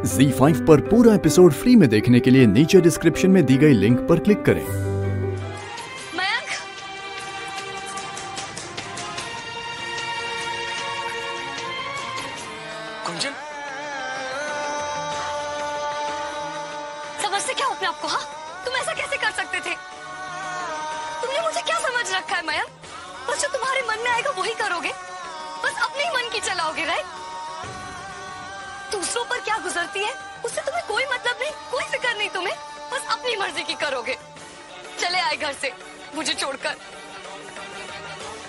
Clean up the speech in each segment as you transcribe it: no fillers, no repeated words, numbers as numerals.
ZEE5 पर पूरा episode free में देखने के लिए नीचे डिस्क्रिप्शन में दी गई लिंक पर क्लिक करें। मयंक, गुंजन, समझते क्या हो अपने आप को? हाँ, तुम ऐसा कैसे कर सकते थे? तुमने मुझे क्या समझ रखा है मयंक? बस जो तुम्हारे मन में आएगा वही करोगे, बस अपने ही मन की चलाओगे, राइट? दूसरों पर क्या गुजरती है उससे तुम्हें कोई मतलब नहीं, कोई फिक्र नहीं तुम्हें, बस अपनी मर्जी की करोगे। चले आए घर से मुझे छोड़कर,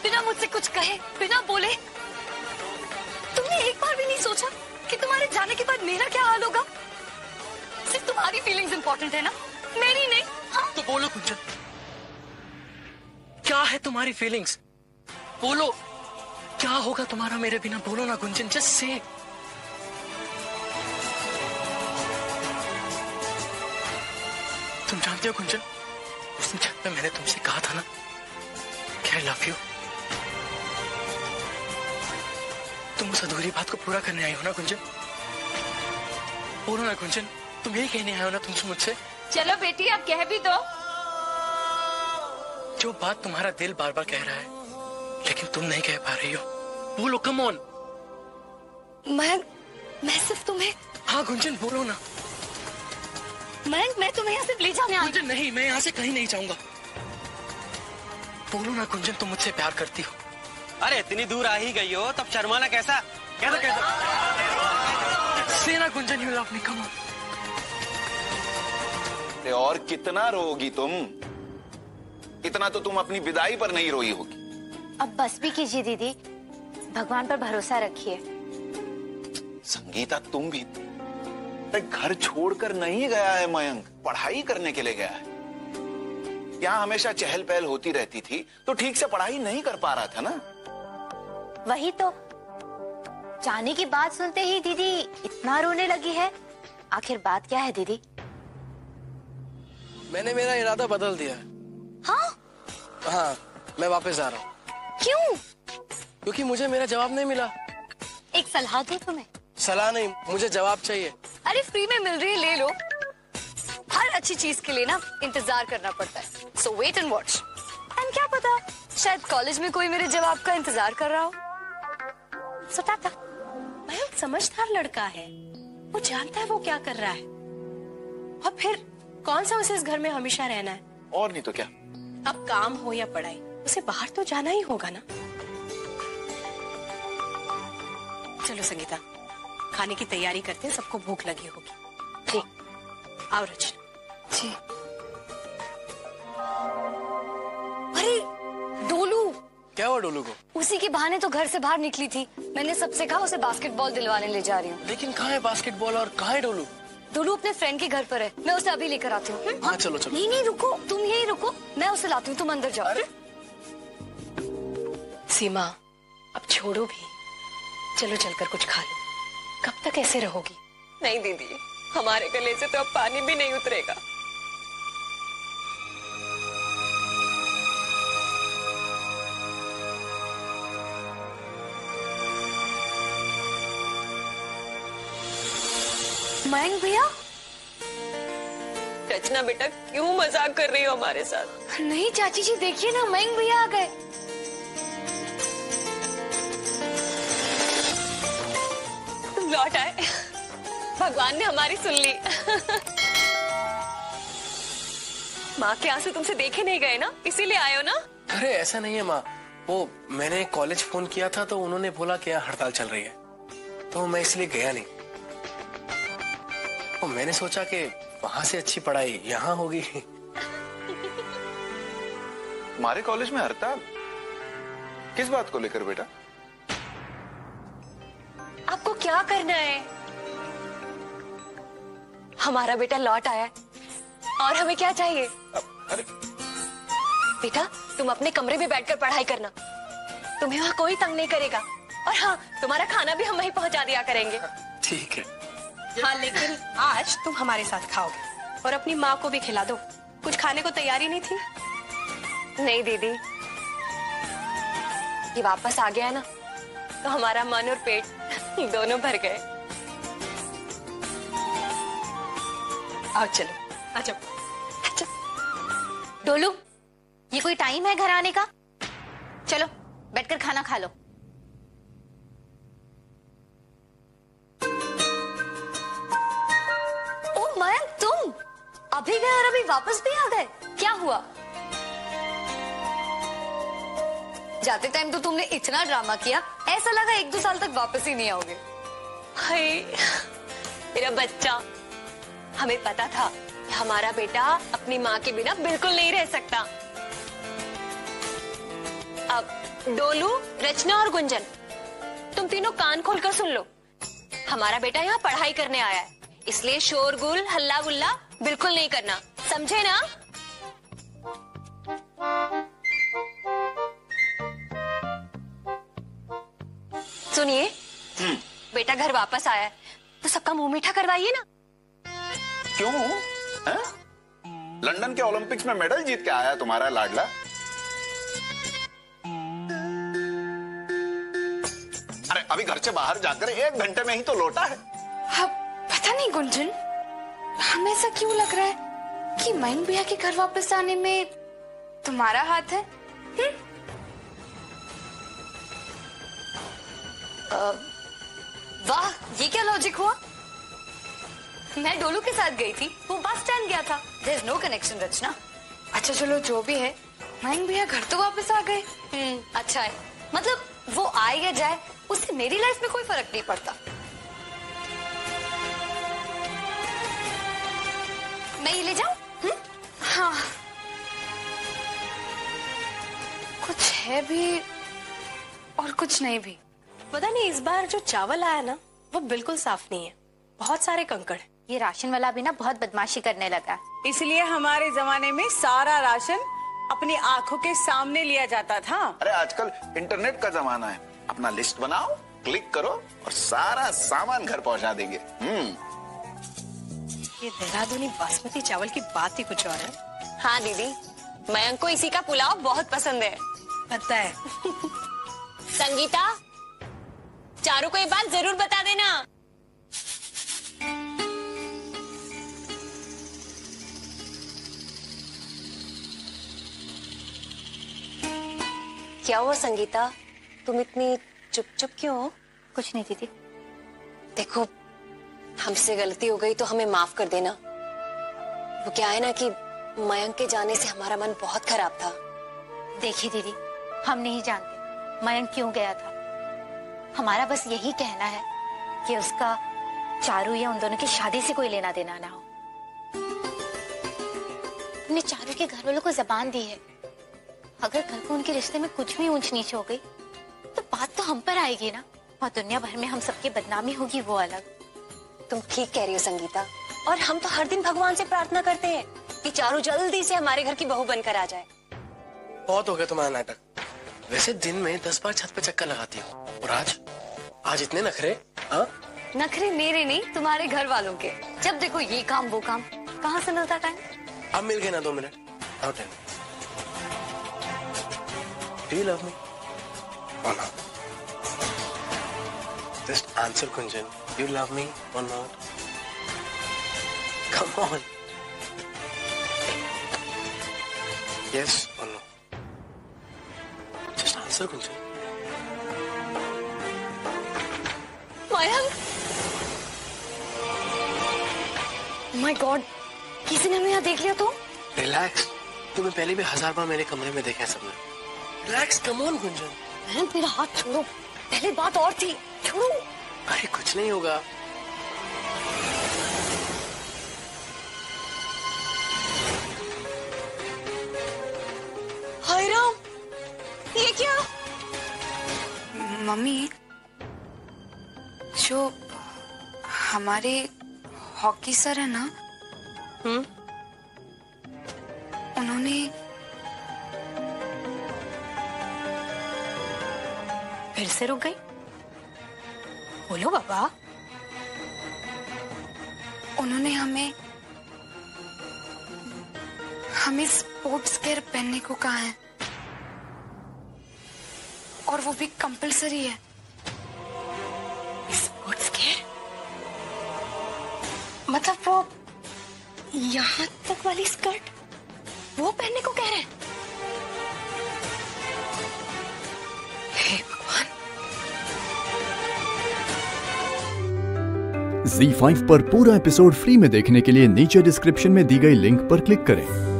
बिना मुझसे कुछ कहे, बिना बोले। तुमने एक बार भी नहीं सोचा कि तुम्हारे जाने के बाद मेरा क्या हाल होगा? सिर्फ तुम्हारी फीलिंग्स इंपॉर्टेंट है ना, मेरी नहीं। हाँ? तो बोलो गुंजन, क्या है तुम्हारी फीलिंग्स? बोलो, क्या होगा तुम्हारा मेरे बिना? बोलो ना गुंजन, जस्ट से। तुम जानते हो गुंजन, उस दिन छत पे मैंने तुमसे कहा था ना कि आई लव यू। तुम उस अधूरी बात को पूरा करने आई हो ना गुंजन? बोलो ना गुंजन, तुम यही कहने आए हो ना तुमसे मुझसे? चलो बेटी, आप कह भी दो। जो बात तुम्हारा दिल बार बार कह रहा है लेकिन तुम नहीं कह पा रही हो, बोलो, कम ऑन। मैं सिर्फ तुम्हें। हाँ गुंजन, बोलो ना। मैं तुम्हें यहाँ सिर्फ ले जाने आई। गुंजन नहीं, मैं यहाँ से कहीं नहीं जाऊंगा। बोलो ना गुंजन, तुम मुझसे प्यार करती हो? अरे इतनी दूर आ ही गई हो, तब शर्माना कैसा? कैसा कैसा? से ना Gunjan, you love me, come on. और कितना रोगी तुम? इतना तो तुम अपनी विदाई पर नहीं रोई होगी। अब बस भी कीजिए दीदी, भगवान पर भरोसा रखिए। संगीता, तुम भी घर छोड़कर नहीं गया है मयंक, पढ़ाई करने के लिए गया है। यहाँ हमेशा चहल पहल होती रहती थी तो ठीक से पढ़ाई नहीं कर पा रहा था ना। वही तो, जाने की बात सुनते ही दीदी इतना रोने लगी है। आखिर बात क्या है दीदी? मैंने मेरा इरादा बदल दिया है। हाँ, मैं वापस आ रहा हूँ। क्यों? क्योंकि मुझे मेरा जवाब नहीं मिला। एक सलाह दूं तुम्हें? सलाह नहीं, मुझे जवाब चाहिए। अरे फ्री में मिल रही है, ले लो। हर अच्छी चीज के लिए ना इंतजार करना पड़ता है, सो वेट एंड वॉच। एंड क्या पता, शायद कॉलेज में कोई मेरे जवाब का इंतजार कर रहा हो। सो टाटा। मयंक समझदार लड़का है, वो जानता है वो क्या कर रहा है। और फिर कौन सा उसे इस घर में हमेशा रहना है? और नहीं तो क्या। अब काम हो या पढ़ाई, उसे बाहर तो जाना ही होगा ना। चलो संगीता, खाने की तैयारी करते हैं, सबको भूख लगी होगी। जी। आओ रचना। जी। अरे डोलू। क्या हुआ डोलू को? उसी के बहाने तो घर से बाहर निकली थी। मैंने सबसे कहा उसे बास्केटबॉल दिलवाने ले जा रही हूँ। लेकिन कहाँ है बास्केटबॉल और कहाँ है डोलू? डोलू अपने फ्रेंड के घर पर है, मैं उसे अभी लेकर आती हूँ। हाँ चलो चलो। नहीं रुको, तुम यही रुको, मैं उसे लाती हूँ, तुम अंदर जाओ। अरे सीमा, अब छोड़ो भी, चलो चलकर कुछ खा लो। कब तक ऐसे रहोगी? नहीं दीदी, हमारे गले से तो अब पानी भी नहीं उतरेगा। मयंक भैया। रचना बेटा, क्यों मजाक कर रही हो हमारे साथ? नहीं चाची जी, देखिए ना, मयंक भैया आ गए। तुम लौट आए, भगवान ने हमारी सुन ली। माँ के आंसू तुमसे देखे नहीं गए ना, इसीलिए आए हो ना? अरे ऐसा नहीं है माँ, वो मैंने कॉलेज फोन किया था तो उन्होंने बोला कि यहाँ हड़ताल चल रही है, तो मैं इसलिए गया नहीं। तो मैंने सोचा कि वहां से अच्छी पढ़ाई यहाँ होगी। हमारे कॉलेज में हड़ताल? किस बात को लेकर बेटा? आपको क्या करना है? हमारा बेटा लौट आया है और हमें क्या चाहिए? अरे बेटा, तुम अपने कमरे में बैठकर पढ़ाई करना, तुम्हें वहाँ कोई तंग नहीं करेगा। और हाँ, तुम्हारा खाना भी हम वहीं पहुँचा दिया करेंगे। ठीक है। हाँ, लेकिन आज तुम हमारे साथ खाओगे और अपनी माँ को भी खिला दो। कुछ खाने को तैयारी नहीं थी? नहीं दीदी, ये वापस आ गया है ना, तो हमारा मन और पेट दोनों भर गए। आओ चलो, आ जाओ। डोलू, ये कोई टाइम है घर आने का? चलो बैठकर खाना खा लो। ओ मयंक, तुम अभी गए और अभी वापस भी आ गए, क्या हुआ? जाते टाइम तो तुमने इतना ड्रामा किया, ऐसा लगा 1-2 साल तक वापस ही नहीं आओगे। हाय मेरा बच्चा, हमें पता था कि हमारा बेटा अपनी माँ के बिना बिल्कुल नहीं रह सकता। अब डोलू, रचना और गुंजन, तुम तीनों कान खोलकर सुन लो। हमारा बेटा यहाँ पढ़ाई करने आया है, इसलिए शोरगुल हल्ला गुल्ला बिल्कुल नहीं करना, समझे ना? सुनिए, बेटा घर वापस आया है तो सबका मुंह मीठा करवाइए ना। क्यों है? लंदन के ओलंपिक्स में मेडल जीत के आया तुम्हारा लाडला। अरे अभी घर से बाहर जाकर 1 घंटे में ही तो लौटा है। हाँ, पता नहीं गुंजन, हमें ऐसा क्यों लग रहा है कि मयंक भैया के घर वापस आने में तुम्हारा हाथ है। वाह, ये क्या लॉजिक हुआ? मैं डोलू के साथ गई थी, वो बस स्टैंड गया था। देयर इज नो कनेक्शन रचना। अच्छा चलो जो भी है, मयंक भैया घर तो वापस आ गए। अच्छा है, मतलब वो आए या जाए उससे मेरी लाइफ में कोई फर्क नहीं पड़ता। मैं ये ले जाऊं? हाँ, कुछ है भी और कुछ नहीं भी। पता नहीं इस बार जो चावल आया ना वो बिल्कुल साफ नहीं है, बहुत सारे कंकड़ हैं। ये राशन वाला भी ना बहुत बदमाशी करने लगा। इसलिए हमारे जमाने में सारा राशन अपनी आंखों के सामने लिया जाता था। अरे आजकल इंटरनेट का जमाना है, अपना लिस्ट बनाओ, क्लिक करो और सारा सामान घर पहुंचा देंगे। ये देहरादूनी बासमती चावल की बात ही कुछ और है। हाँ दीदी, मयंक को इसी का पुलाव बहुत पसंद है। पता है। संगीता, चारू को ये बात जरूर बता देना। क्या हुआ संगीता, तुम इतनी चुप चुप क्यों हो? कुछ नहीं दीदी। देखो, हमसे गलती हो गई तो हमें माफ कर देना। वो क्या है ना कि मयंक के जाने से हमारा मन बहुत खराब था। देखिए दीदी, हम नहीं जानते मयंक क्यों गया था। हमारा बस यही कहना है कि उसका चारू या उन दोनों की शादी से कोई लेना देना ना हो। हमने चारू के घर वालों को जबान दी है, अगर कल को उनके रिश्ते में कुछ भी ऊंच नीच हो गई तो बात तो हम पर आएगी ना, और दुनिया भर में हम सबकी बदनामी होगी वो अलग। तुम ठीक कह रही हो संगीता, और हम तो हर दिन भगवान से प्रार्थना करते हैं कि चारू जल्दी से हमारे घर की बहू बनकर आ जाए। बहुत हो गया तुम्हारा नाटक। वैसे दिन में 10 बार छत पे चक्कर लगाती हो, और आज इतने नखरे? हाँ, नखरे मेरे नहीं, तुम्हारे घर वालों के। जब देखो ये काम वो काम, कहाँ से मिलता टाइम? अब मिल गए ना 2 minute. Now tell me, do you love me or not? Just answer, Kunjan. You love me or not? Come on. Yes or no? Just answer, Kunjan. Mayank! My God, किसी ने हमें यहाँ देख लिया तो? रिलैक्स, तुम्हें पहले भी 1000 बार मेरे कमरे में देखा है सबने। Relax, come on Gunjan. Mayank मेरा हाथ छोड़ो, पहले बात और थी, छोड़ो। अरे कुछ नहीं होगा। हाय राम, ये क्या? मम्मी, जो हमारे हॉकी सर है ना, उन्होंने फिर से रुक गई? बोलो बाबा। उन्होंने हमें स्पोर्ट्स केयर पहनने को कहा है, और वो भी कंपलसरी है। स्पोर्ट्स केयर मतलब वो यहाँ तक वाली स्कर्ट वो पहनने को कह रहे हैं? हे भगवान। ZEE5 पर पूरा एपिसोड फ्री में देखने के लिए नीचे डिस्क्रिप्शन में दी गई लिंक पर क्लिक करें।